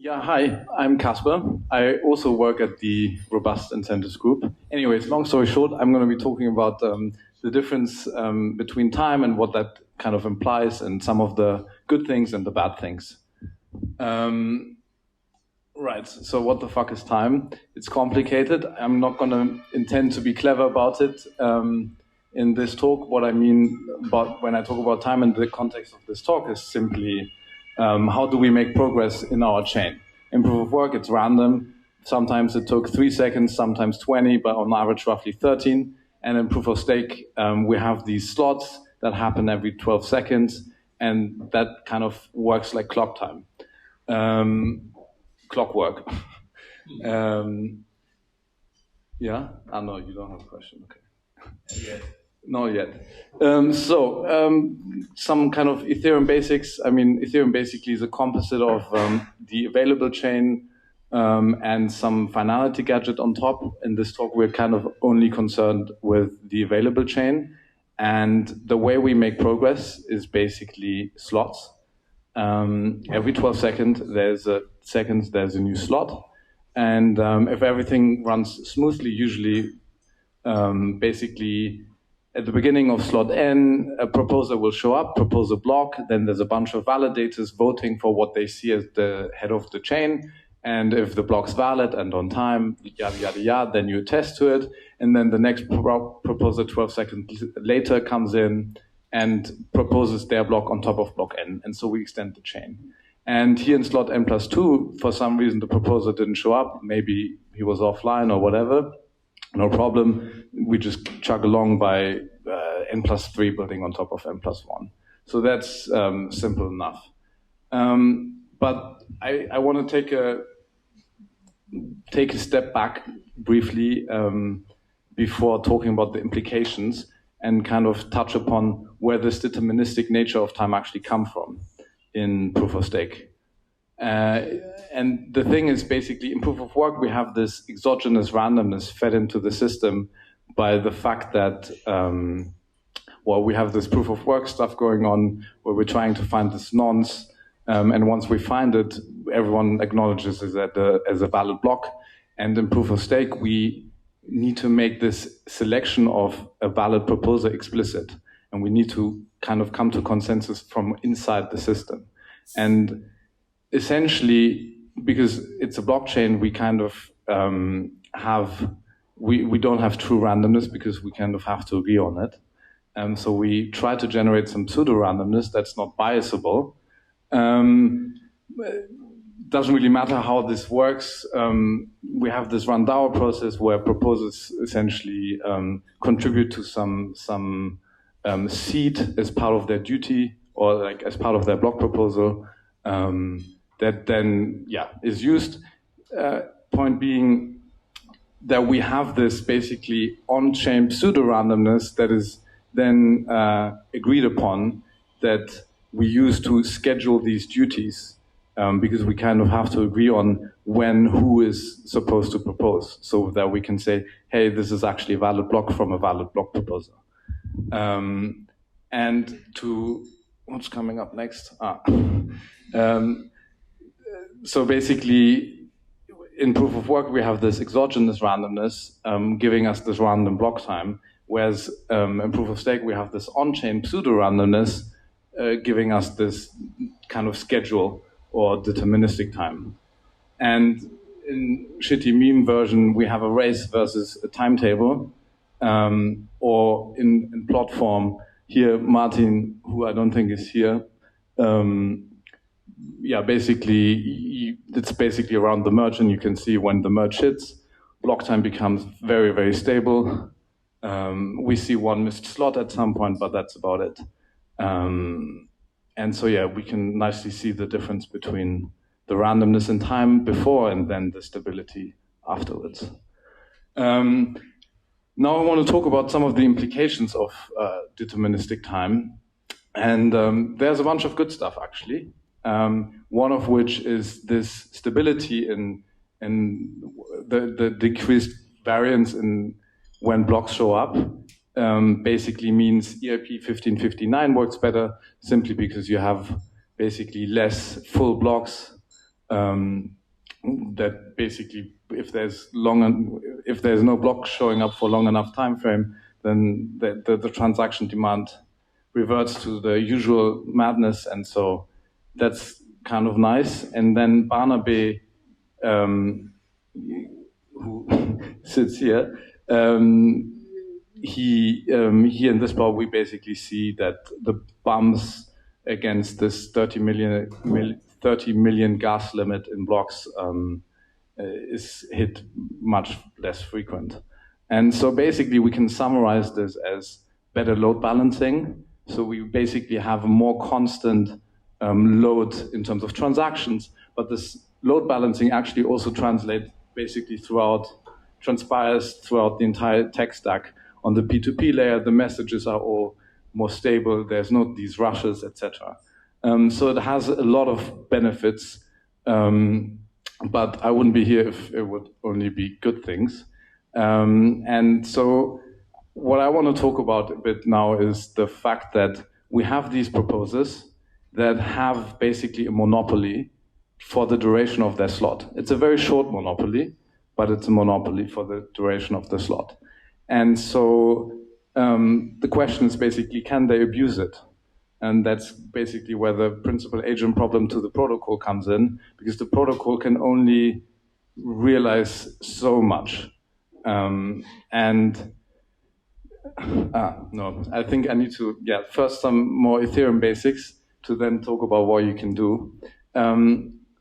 Yeah, hi, I'm Caspar. I also work at the Robust Incentives Group. Anyways, long story short, I'm going to be talking about the difference between time and what that kind of implies, and some of the good things and the bad things. Right, so what the fuck is time? It's complicated. I'm not going to intend to be clever about it in this talk. What I mean about when I talk about time in the context of this talk is simply how do we make progress in our chain? In proof of work, it's random. Sometimes it took 3 seconds, sometimes 20, but on average, roughly 13. And in proof of stake, we have these slots that happen every 12 seconds, and that kind of works like clock time. Clockwork. Yeah? Ah, no, you don't have a question. Okay. Yet. Not yet. Some kind of Ethereum basics. I mean, Ethereum basically is a composite of the available chain and some finality gadget on top. In this talk, we're kind of only concerned with the available chain. And the way we make progress is basically slots. Every 12 seconds, there's a new slot. And if everything runs smoothly, usually, basically, at the beginning of slot N, a proposer will show up, propose a block, then there's a bunch of validators voting for what they see as the head of the chain. And if the block's valid and on time, yada, yada, yada, then you attest to it. And then the next proposer 12 seconds later comes in and proposes their block on top of block N. And so we extend the chain. And here in slot N+2, for some reason, the proposer didn't show up. Maybe he was offline or whatever. No problem. We just chug along by N+3 building on top of N+1. So that's simple enough. But I want to take a step back briefly before talking about the implications and kind of touch upon where this deterministic nature of time actually comes from in proof of stake. And the thing is, basically, in proof of work, we have this exogenous randomness fed into the system by the fact that, we have this proof of work stuff going on where we're trying to find this nonce. And once we find it, everyone acknowledges it as a valid block. And in proof of stake, we need to make this selection of a valid proposer explicit. And we need to kind of come to consensus from inside the system. And essentially, because it's a blockchain, we kind of we don't have true randomness because we kind of have to agree on it. So we try to generate some pseudo-randomness that's not biasable. Doesn't really matter how this works. We have this run-DAO process where proposers essentially contribute to some seed as part of their duty or like as part of their block proposal that then is used. Point being that we have this basically on-chain pseudo-randomness that is then agreed upon that we use to schedule these duties because we kind of have to agree on who is supposed to propose so that we can say, hey, this is actually a valid block from a valid block proposer. And to what's coming up next? So basically, in proof of work, we have this exogenous randomness giving us this random block time, whereas in proof of stake, we have this on-chain pseudo-randomness giving us this kind of schedule or deterministic time. And in shitty meme version, we have a race versus a timetable, or in plot form, here, Martin, who I don't think is here, basically, it's basically around the merge, and you can see when the merge hits, block time becomes very, very stable. We see one missed slot at some point, but that's about it. And so, we can nicely see the difference between the randomness in time before and then the stability afterwards. Now I want to talk about some of the implications of deterministic time. And there's a bunch of good stuff, actually. One of which is this stability in the decreased variance in when blocks show up. Basically means EIP 1559 works better simply because you have basically less full blocks that basically if there's no block showing up for long enough time frame, then the transaction demand reverts to the usual madness, and so that's kind of nice. And then Barnaby, who sits here, here in this part we basically see that the bumps against this 30 million gas limit in blocks is hit much less frequent. And so basically we can summarize this as better load balancing. So we basically have a more constant load in terms of transactions, but this load balancing actually also transpires throughout the entire tech stack. On the P2P layer, the messages are all more stable, there's not these rushes, etc. So it has a lot of benefits, but I wouldn't be here if it would only be good things. And so what I want to talk about a bit now is the fact that we have these proposers that have basically a monopoly for the duration of their slot. It's a very short monopoly, but it's a monopoly for the duration of the slot. And so the question is basically, can they abuse it? And that's basically where the principal agent problem to the protocol comes in, because the protocol can only realize so much. No, I think I need to, first some more Ethereum basics to then talk about what you can do.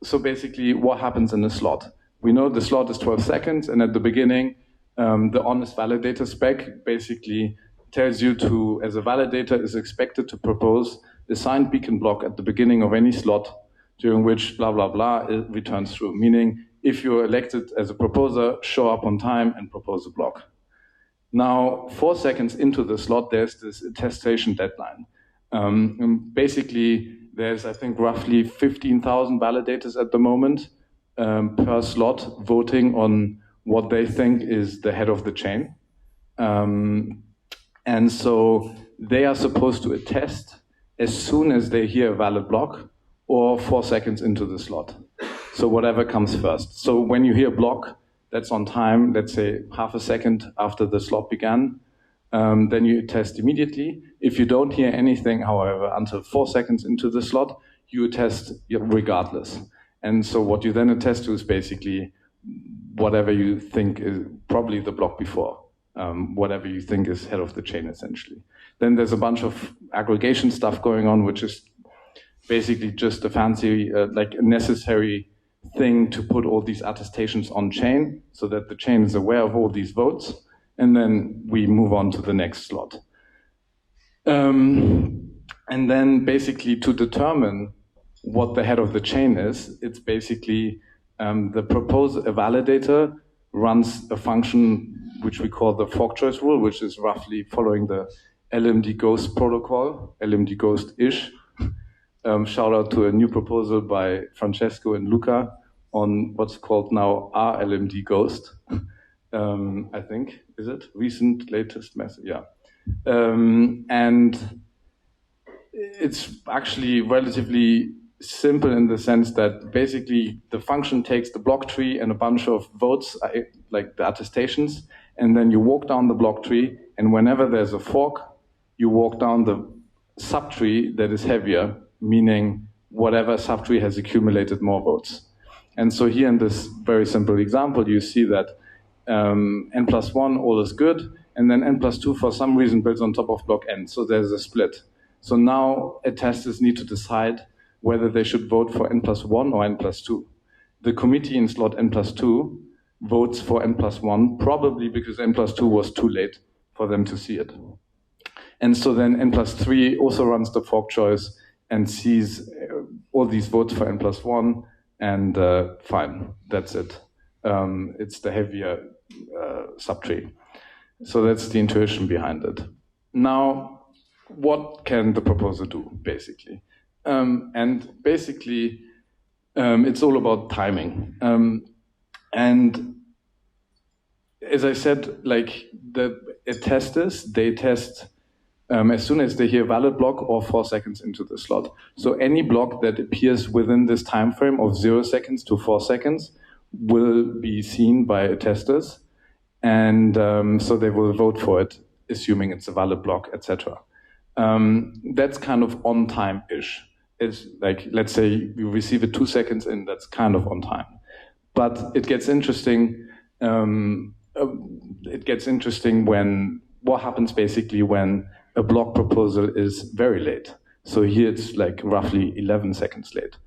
So basically, what happens in a slot? We know the slot is 12 seconds, and at the beginning, the honest validator spec basically tells you to, as a validator, is expected to propose the signed beacon block at the beginning of any slot during which blah, blah, blah it returns true. Meaning, if you're elected as a proposer, show up on time and propose a block. Now, 4 seconds into the slot, there's this attestation deadline. And basically, there's, I think, roughly 15,000 validators at the moment per slot voting on what they think is the head of the chain. And so they are supposed to attest as soon as they hear a valid block or 4 seconds into the slot. So whatever comes first. So when you hear block that's on time, let's say half a second after the slot began, then you attest immediately. If you don't hear anything, however, until 4 seconds into the slot, you attest regardless. And so what you then attest to is basically whatever you think is probably the block before, whatever you think is head of the chain, essentially. Then there's a bunch of aggregation stuff going on, which is basically just a fancy, like a necessary thing to put all these attestations on chain so that the chain is aware of all these votes. And then we move on to the next slot. And then basically to determine what the head of the chain is, it's basically a validator runs a function which we call the fork choice rule, which is roughly following the LMD Ghost protocol, LMD Ghost-ish. Shout out to a new proposal by Francesco and Luca on what's called now RLMD Ghost. I think, is it? Recent, latest message, yeah. And it's actually relatively simple in the sense that basically the function takes the block tree and a bunch of votes, like the attestations, and then you walk down the block tree, and whenever there's a fork, you walk down the subtree that is heavier, meaning whatever subtree has accumulated more votes. And so here in this very simple example, you see that n+1, all is good, and then n+2 for some reason builds on top of block n, so there's a split. So now attesters need to decide whether they should vote for n+1 or n+2. The committee in slot n+2 votes for n+1, probably because n+2 was too late for them to see it. And so then n+3 also runs the fork choice and sees all these votes for n+1, and fine, that's it. It's the heavier subtree. So that's the intuition behind it. Now, what can the proposer do, basically? And basically, it's all about timing. And as I said, like the testers, they test as soon as they hear valid block or 4 seconds into the slot. So any block that appears within this time frame of 0 seconds to 4 seconds will be seen by testers, and so they will vote for it, assuming it's a valid block, etc. That's kind of on time-ish. It's like, let's say you receive it 2 seconds in, that's kind of on time. But it gets interesting. When what happens basically when a block proposal is very late. So here it's like roughly 11 seconds late.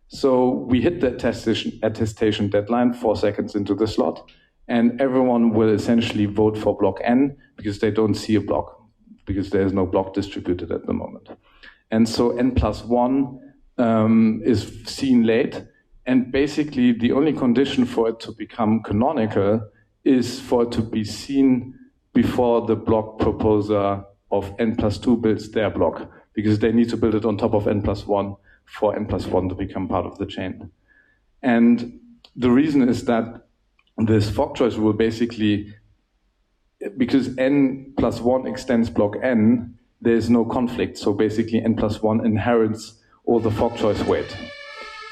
So we hit the attestation deadline 4 seconds into the slot, and everyone will essentially vote for block N because they don't see a block, because there is no block distributed at the moment. And so N+1 is seen late, and basically the only condition for it to become canonical is for it to be seen before the block proposer of N+2 builds their block, because they need to build it on top of N+1 for N+1 to become part of the chain. And the reason is that this fork choice rule basically, because N+1 extends block N, there's no conflict. So basically N+1 inherits all the fork choice weight.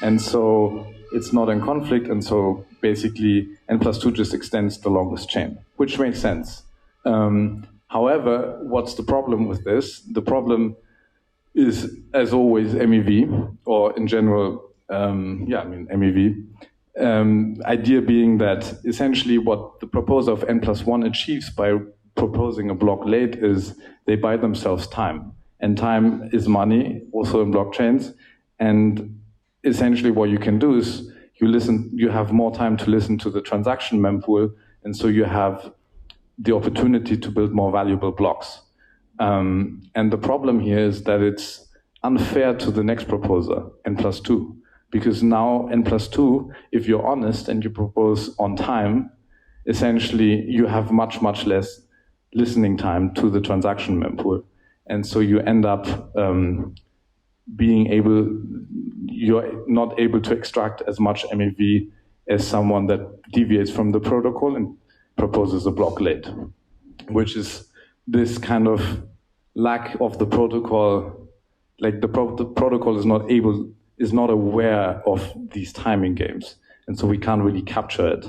And so it's not in conflict, and so basically N+2 just extends the longest chain, which makes sense. However, what's the problem with this? The problem is, as always, MEV, or in general, MEV. Idea being that essentially what the proposer of N+1 achieves by proposing a block late is they buy themselves time. And time is money, also in blockchains. And essentially what you can do is you have more time to listen to the transaction mempool, and so you have the opportunity to build more valuable blocks. And the problem here is that it's unfair to the next proposer, N+2, because now N+2, if you're honest and you propose on time, essentially you have much, much less listening time to the transaction mempool. And so you end up you're not able to extract as much MEV as someone that deviates from the protocol and proposes a block late, which is this kind of lack of the protocol, like the protocol is not aware of these timing games, and so we can't really capture it.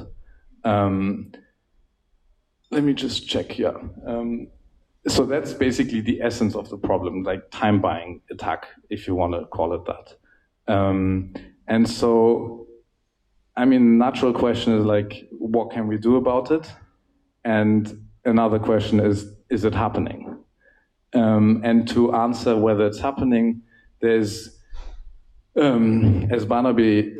Let me just check here. So that's basically the essence of the problem, like time buying attack, if you want to call it that. And so, I mean, natural question is like, what can we do about it? And another question is it happening? And to answer whether it's happening, there's, as Barnaby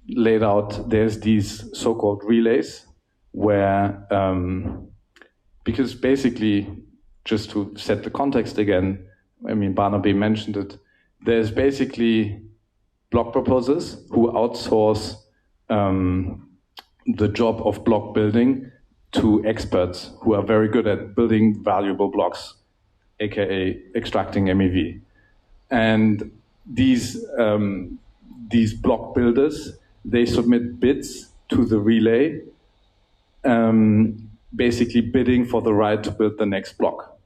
laid out, there's these so-called relays where, because basically, just to set the context again, I mean, Barnaby mentioned it, there's basically block proposers who outsource the job of block building to experts who are very good at building valuable blocks, aka extracting MEV. And these block builders, they submit bids to the relay, basically bidding for the right to build the next block.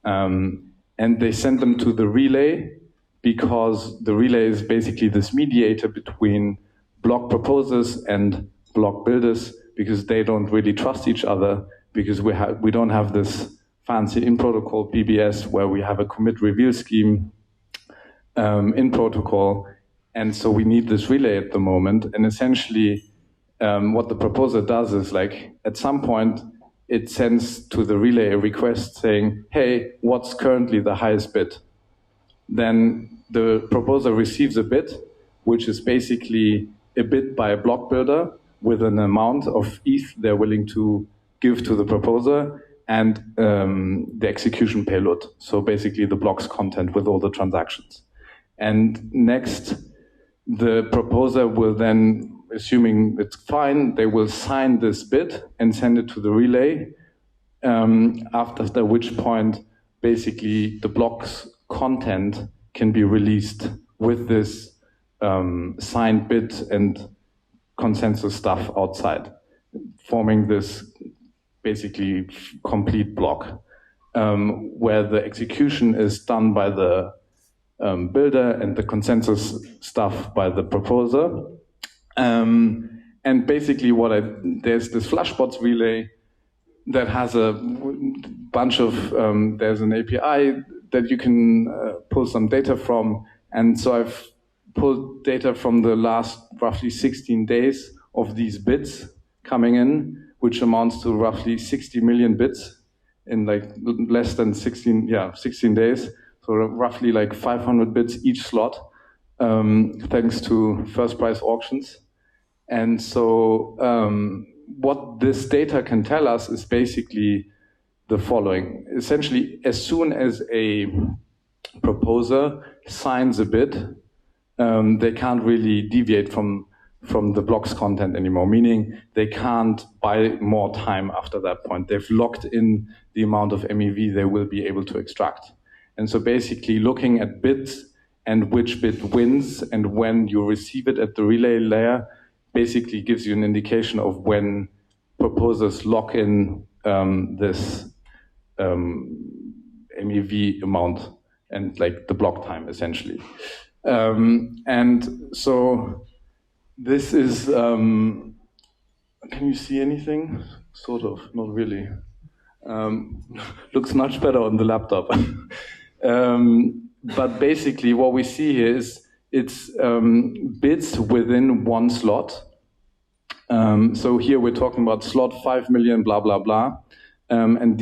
And they send them to the relay because the relay is basically this mediator between block proposers and block builders, because they don't really trust each other, because we don't have this fancy in-protocol PBS where we have a commit reveal scheme in protocol. And so we need this relay at the moment. And essentially what the proposer does is, like, at some point it sends to the relay a request saying, hey, what's currently the highest bid? Then the proposer receives a bid, which is basically a bid by a block builder with an amount of ETH they're willing to give to the proposer, and the execution payload. So basically the block's content with all the transactions. And next, the proposer will then, assuming it's fine, they will sign this bid and send it to the relay, after which point basically the block's content can be released with this signed bid and consensus stuff outside, forming this basically complete block. where the execution is done by the builder and the consensus stuff by the proposer. And basically there's this Flashbots relay that has a bunch of, there's an API that you can pull some data from. And so I've pulled data from the last roughly 16 days of these bits coming in, which amounts to roughly 60 million bits in like less than 16 days. So roughly like 500 bits each slot, thanks to first price auctions. And so what this data can tell us is basically the following. Essentially, as soon as a proposer signs a bid, they can't really deviate from the block's content anymore, meaning they can't buy more time after that point. They've locked in the amount of MEV they will be able to extract. And so basically looking at bids and which bid wins and when you receive it at the relay layer basically gives you an indication of when proposers lock in this MEV amount and like the block time essentially. And so this is, can you see anything? Sort of, not really. Looks much better on the laptop. But basically what we see here is it's bits within one slot. So here we're talking about slot 5 million, blah, blah, blah. And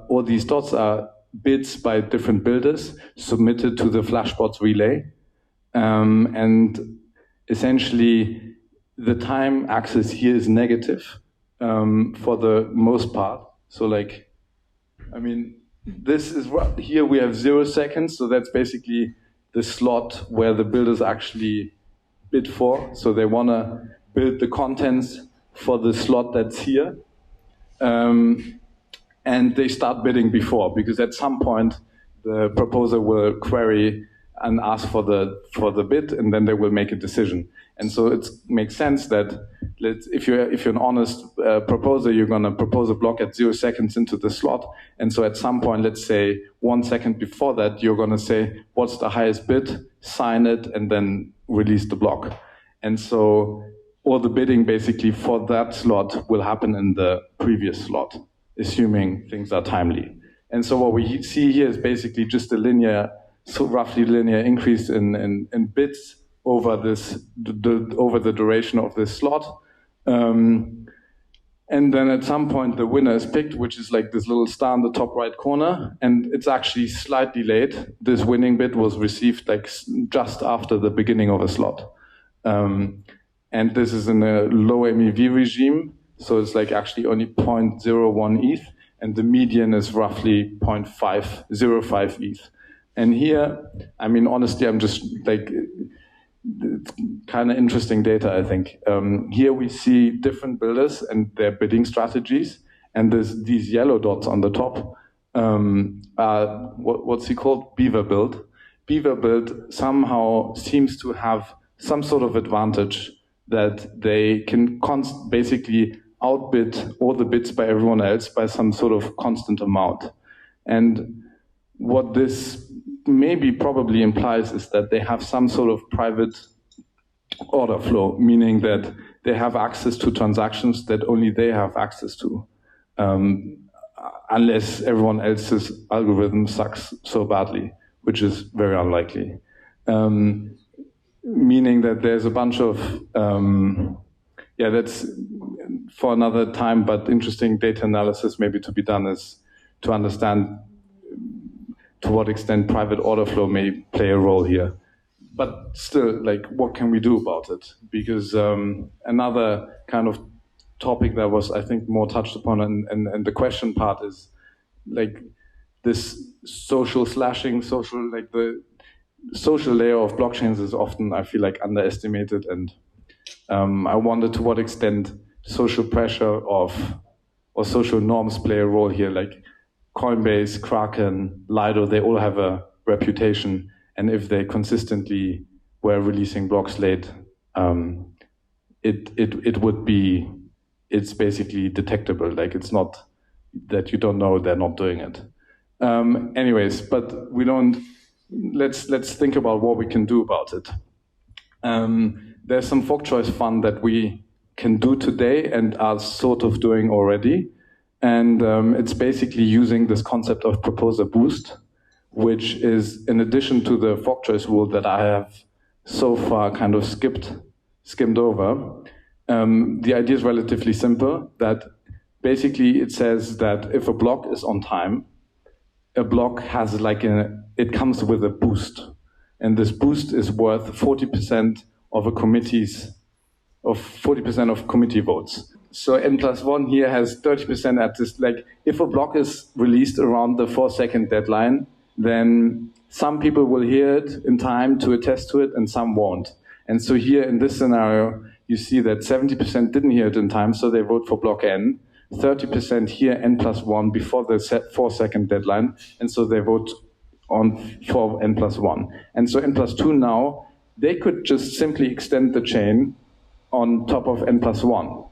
all these dots are bids by different builders submitted to the Flashbots relay. And essentially the time axis here is negative for the most part. So like, I mean, this is here we have 0 seconds. So that's basically the slot where the builders actually bid for. So they want to build the contents for the slot that's here. And they start bidding before, because at some point the proposer will query and ask for the bid, and then they will make a decision. And so it makes sense that if you're an honest proposer, you're going to propose a block at 0 seconds into the slot. And so at some point, let's say 1 second before that, you're going to say, what's the highest bid, sign it, and then release the block. And so all the bidding basically for that slot will happen in the previous slot, assuming things are timely. And so what we see here is basically just a roughly linear increase in bits over the duration of this slot. And then at some point the winner is picked, which is like this little star in the top right corner, and it's actually slightly late. This winning bid was received like just after the beginning of a slot. And this is in a low MEV regime, so it's like actually only 0.01 ETH, and the median is roughly 0.505 ETH. And here, I mean, honestly, I'm just like, it's kind of interesting data, I think. Here we see different builders and their bidding strategies, and these yellow dots on the top are, what's he called? Beaver Build. Beaver Build somehow seems to have some sort of advantage that they can basically outbid all the bids by everyone else by some sort of constant amount. And what this maybe probably implies is that they have some sort of private order flow, meaning that they have access to transactions that only they have access to, unless everyone else's algorithm sucks so badly, which is very unlikely. Meaning that there's a bunch of, that's for another time, but interesting data analysis maybe to be done is to understand to what extent private order flow may play a role here. But still, like, what can we do about it? Because another kind of topic that was, I think, more touched upon and the question part is, like, this social slashing, the social layer of blockchains is often, I feel like, underestimated. And I wonder to what extent social pressure or social norms play a role here. Like, Coinbase, Kraken, Lido, they all have a reputation, and if they consistently were releasing blocks late, it's basically detectable. Like, it's not that you don't know they're not doing it. Anyways, but we don't. Let's think about what we can do about it. There's some fork choice fun that we can do today and are sort of doing already, and it's basically using this concept of proposer boost, which is in addition to the fork choice rule that I have so far kind of skimmed over. The idea is relatively simple, that basically it says that if a block is on time, a block has it comes with a boost. And this boost is worth 40% of 40% of committee votes. So n+1 here has 30% at this, if a block is released around the 4-second deadline, then some people will hear it in time to attest to it and some won't. And so here in this scenario, you see that 70% didn't hear it in time, so they vote for block N. 30% hear n+1 before the 4-second deadline, and so they vote for n+1. And so n+2 now, they could just simply extend the chain on top of n+1.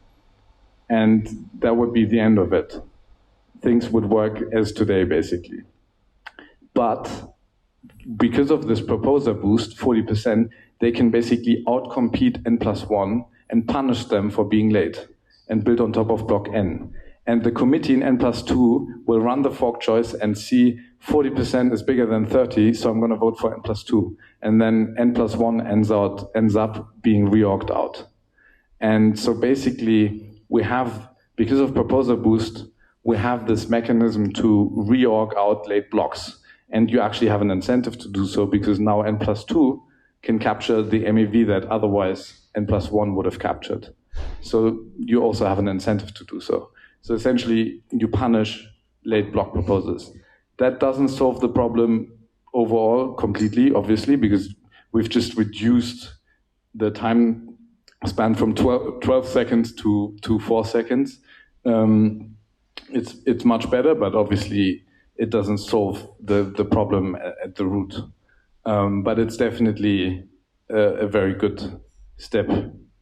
And that would be the end of it. Things would work as today, basically. But because of this proposer boost, 40%, they can basically outcompete n+1 and punish them for being late and build on top of block N. And the committee in n+2 will run the fork choice and see 40% is bigger than 30, so I'm going to vote for n+2. And then n+1 ends up being reorged out. And so basically, we have, because of proposer boost, we have this mechanism to reorg out late blocks. And you actually have an incentive to do so, because now n+2 can capture the MEV that otherwise n+1 would have captured. So you also have an incentive to do so. So essentially, you punish late block proposers. That doesn't solve the problem overall completely, obviously, because we've just reduced the time span from 12 seconds to 4 seconds. It's much better, but obviously it doesn't solve the problem at the root. But it's definitely a very good step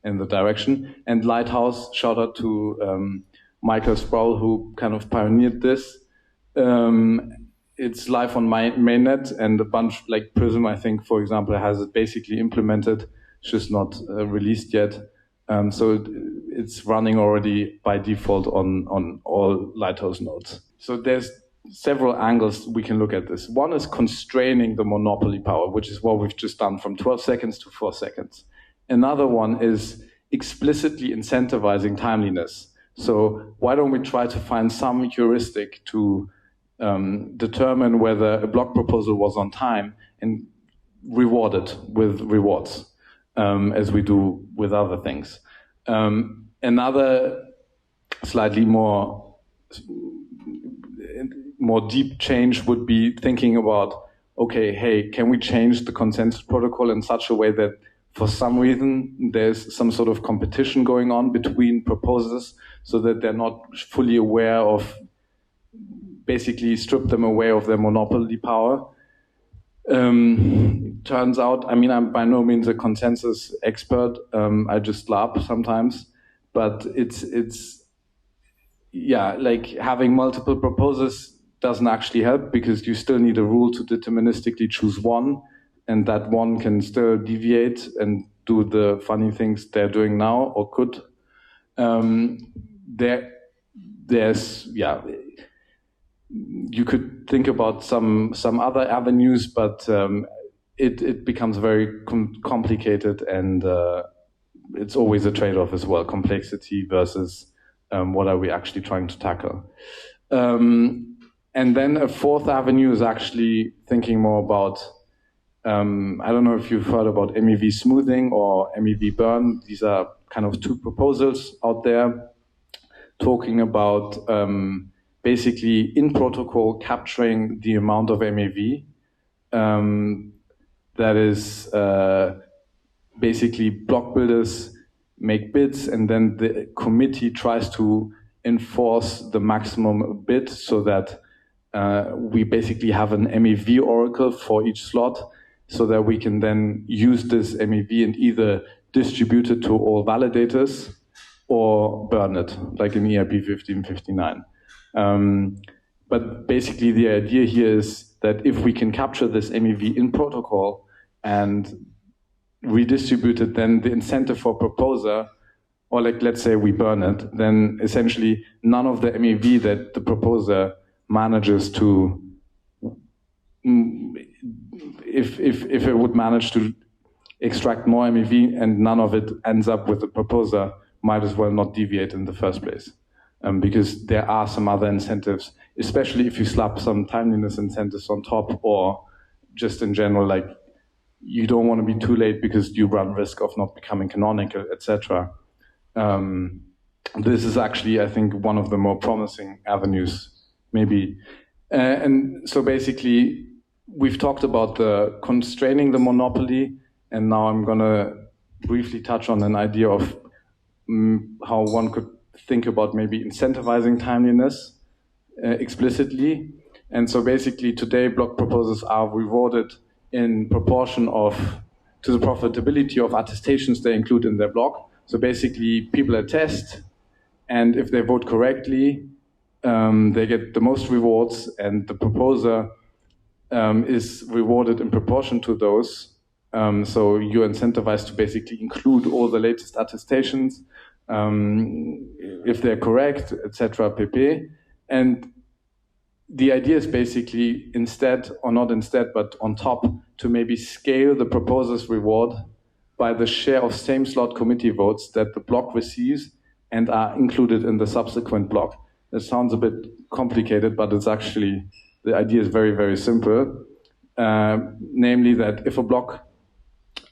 in the direction. And Lighthouse, shout out to Michael Sproul, who kind of pioneered this. It's live on mainnet, and a bunch, like Prism, I think, for example, has it basically implemented. It's just not released yet. So it's running already by default on all Lighthouse nodes. So there's several angles we can look at this. One is constraining the monopoly power, which is what we've just done from 12 seconds to 4 seconds. Another one is explicitly incentivizing timeliness. So why don't we try to find some heuristic to determine whether a block proposal was on time and reward it with rewards, as we do with other things. Another slightly more deep change would be thinking about, okay, hey, can we change the consensus protocol in such a way that for some reason there's some sort of competition going on between proposers so that they're not fully aware of, basically strip them away of their monopoly power. Turns out, I mean, I'm by no means a consensus expert. I just LARP sometimes, but it's like having multiple proposers doesn't actually help, because you still need a rule to deterministically choose one, and that one can still deviate and do the funny things they're doing now, or could. You could think about some other avenues, but it becomes very complicated, and it's always a trade-off as well, complexity versus what are we actually trying to tackle. And then a fourth avenue is actually thinking more about, I don't know if you've heard about MEV smoothing or MEV burn. These are kind of two proposals out there talking about basically in protocol capturing the amount of MEV that is basically block builders make bids, and then the committee tries to enforce the maximum bid so that we basically have an MEV oracle for each slot, so that we can then use this MEV and either distribute it to all validators or burn it, like in EIP 1559. But basically the idea here is that if we can capture this MEV in protocol and redistribute it, then the incentive for proposer, or like let's say we burn it, then essentially none of the MEV that the proposer manages to, if it would manage to extract more MEV and none of it ends up with the proposer, might as well not deviate in the first place. Because there are some other incentives, especially if you slap some timeliness incentives on top, or just in general, like you don't want to be too late because you run risk of not becoming canonical, etc. This is actually, I think, one of the more promising avenues, maybe. And so basically, we've talked about the constraining the monopoly, and now I'm going to briefly touch on an idea of how one could think about maybe incentivizing timeliness explicitly. And so basically today block proposers are rewarded in proportion to the profitability of attestations they include in their block. So basically people attest, and if they vote correctly, they get the most rewards, and the proposer is rewarded in proportion to those. So you're incentivized to basically include all the latest attestations, if they're correct, etc. pp. And the idea is basically instead, or not instead, but on top, to maybe scale the proposer's reward by the share of same slot committee votes that the block receives and are included in the subsequent block. It sounds a bit complicated, but it's actually, the idea is very, very simple. Namely that if a block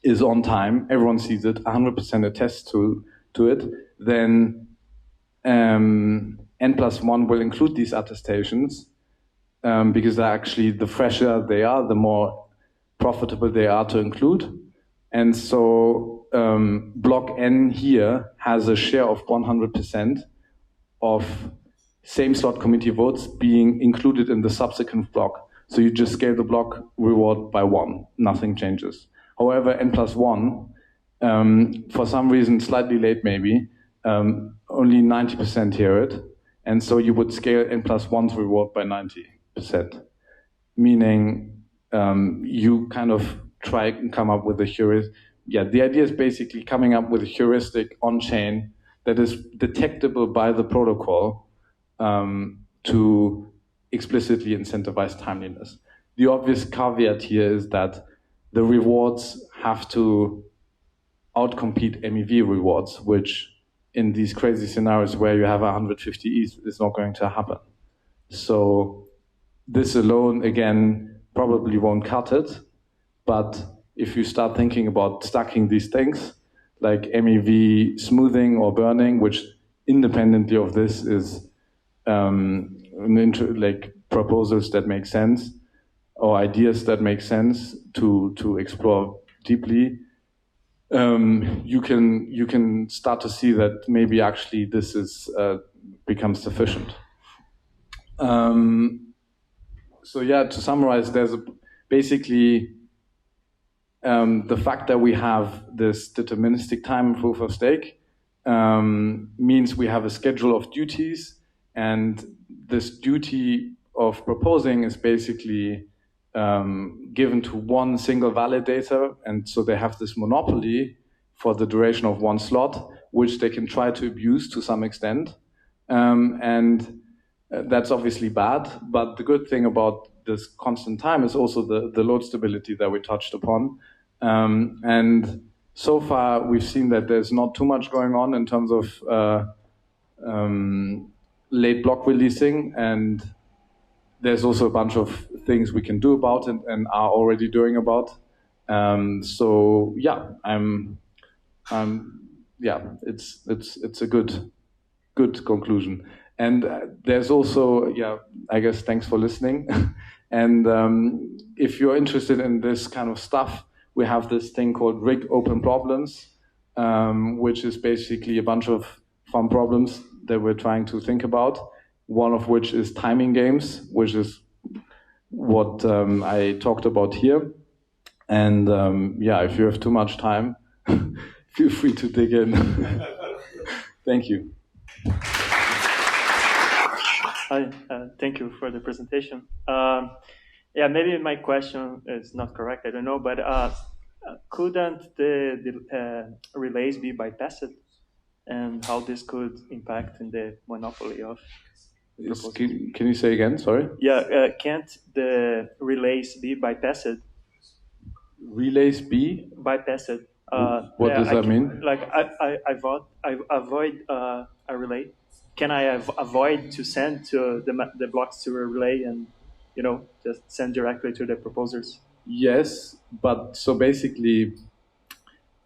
is on time, everyone sees it, 100% attests to it, then n+1 will include these attestations, because actually the fresher they are, the more profitable they are to include. And so block N here has a share of 100% of same slot committee votes being included in the subsequent block. So you just scale the block reward by 1, nothing changes. However, n+1, for some reason, slightly late maybe, only 90% hear it. And so you would scale n+1's reward by 90%, meaning you kind of try and come up with a heuristic. Yeah, the idea is basically coming up with a heuristic on-chain that is detectable by the protocol to explicitly incentivize timeliness. The obvious caveat here is that the rewards have to outcompete MEV rewards, which in these crazy scenarios where you have 150 ETH is not going to happen. So this alone, again, probably won't cut it. But if you start thinking about stacking these things, like MEV smoothing or burning, which independently of this is like proposals that make sense, or ideas that make sense to explore deeply, you can start to see that maybe actually this is becomes sufficient. So yeah, to summarize, there's basically the fact that we have this deterministic time proof of stake means we have a schedule of duties, and this duty of proposing is basically given to one single validator, and so they have this monopoly for the duration of one slot, which they can try to abuse to some extent. And that's obviously bad, but the good thing about this constant time is also the load stability that we touched upon. And so far, we've seen that there's not too much going on in terms of late block releasing, and there's also a bunch of things we can do about it and are already doing about. So yeah, it's a good conclusion. And there's also, I guess, thanks for listening. And if you're interested in this kind of stuff, we have this thing called Rig Open Problems, which is basically a bunch of fun problems that we're trying to think about. One of which is timing games, which is what I talked about here. And if you have too much time, feel free to dig in. Thank you. Hi, thank you for the presentation. Yeah, maybe my question is not correct, I don't know, but couldn't the relays be bypassed, and how this could impact in the monopoly of proposals? Can you say again? Sorry. Yeah, can't the relays be bypassed? Relays B? Bypassed. What does that mean? Like I avoid a relay. Can I avoid to send to the blocks to a relay and just send directly to the proposers? Yes, but so basically,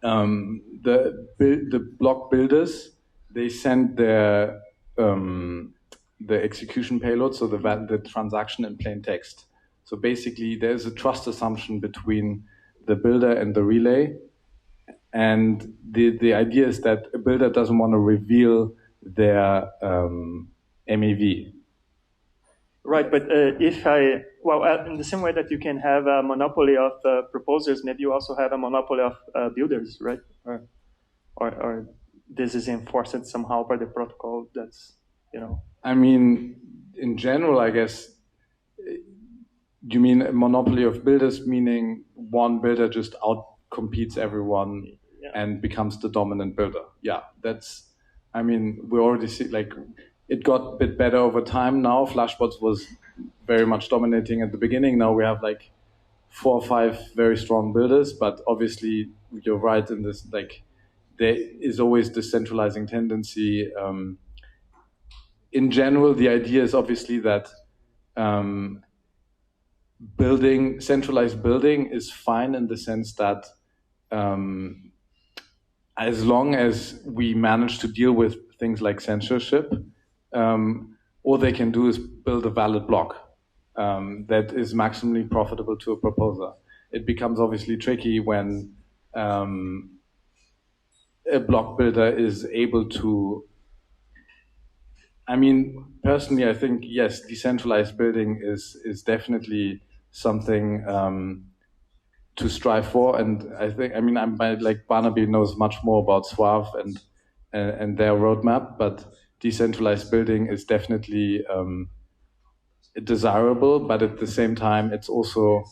the block builders, they send the execution payload, so the transaction in plain text. So basically, there's a trust assumption between the builder and the relay, and the idea is that a builder doesn't want to reveal their MEV. Right, but if in the same way that you can have a monopoly of proposers, maybe you also have a monopoly of builders, right? Or this is enforced somehow by the protocol. That's I mean, in general, I guess. Do you mean a monopoly of builders, meaning one builder just outcompetes everyone and becomes the dominant builder? Yeah, we already see, it got a bit better over time now. Flashbots was very much dominating at the beginning. Now we have 4 or 5 very strong builders, but obviously you're right in this, there is always this centralizing tendency. In general, the idea is obviously that centralized building is fine in the sense that as long as we manage to deal with things like censorship, all they can do is build a valid block that is maximally profitable to a proposer. It becomes obviously tricky when a block builder is able to. Personally, I think, yes, decentralized building is definitely something to strive for. And I think, Barnaby knows much more about Suave and their roadmap, but decentralized building is definitely desirable, but at the same time, it's also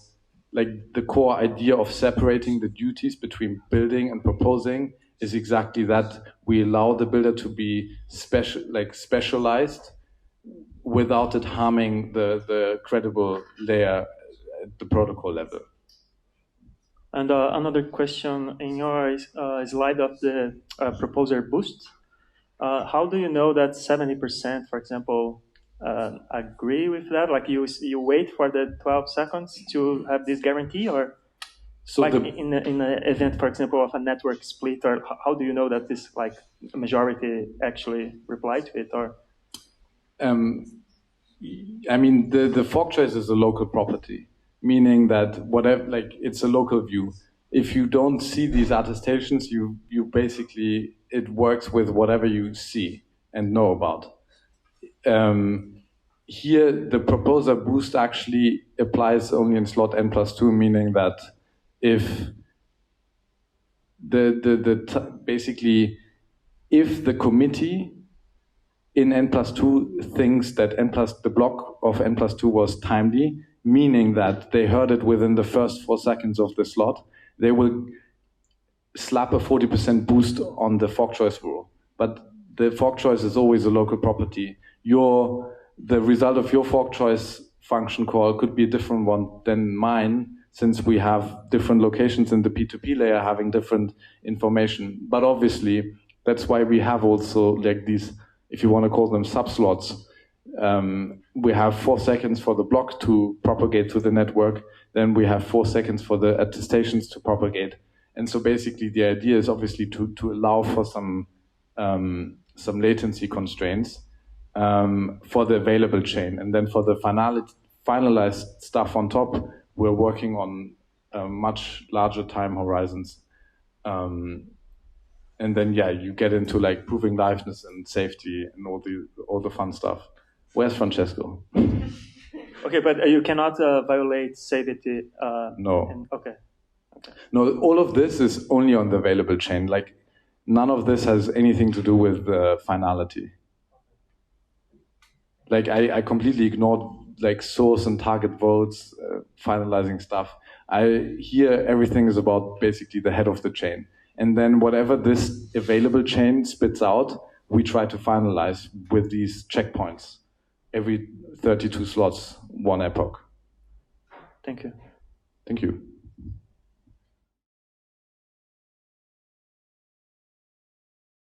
the core idea of separating the duties between building and proposing is exactly that. We allow the builder to be specialized without it harming the credible layer at the protocol level. And another question, in your slide of the proposer boost, how do you know that 70%, for example, agree with that? Like you wait for the 12 seconds to have this guarantee, or so in an event, for example, of a network split, or how do you know that this majority actually reply to it? Or the fork choice is a local property, meaning that whatever, it's a local view. If you don't see these attestations, you basically, it works with whatever you see and know about. Here, the proposer boost actually applies only in slot n+2, meaning that if basically, if the committee in n+2 thinks that the block of n+2 was timely, meaning that they heard it within the first 4 seconds of the slot, they will slap a 40% boost on the fork choice rule. But the fork choice is always a local property. The result of your fork choice function call could be a different one than mine, since we have different locations in the P2P layer having different information. But obviously, that's why we have also these, if you want to call them subslots, we have 4 seconds for the block to propagate to the network. Then we have 4 seconds for the attestations to propagate. And so basically the idea is obviously to allow for some latency constraints for the available chain. And then for the finalized stuff on top, we're working on much larger time horizons. And then, you get into proving liveness and safety and all the fun stuff. Where's Francesco? Okay, but you cannot violate safety. No. Okay. No, all of this is only on the available chain. None of this has anything to do with the finality. Like I completely ignored like source and target votes, finalizing stuff. Here everything is about basically the head of the chain. And then whatever this available chain spits out, we try to finalize with these checkpoints. Every 32 slots, one epoch. Thank you. Thank you.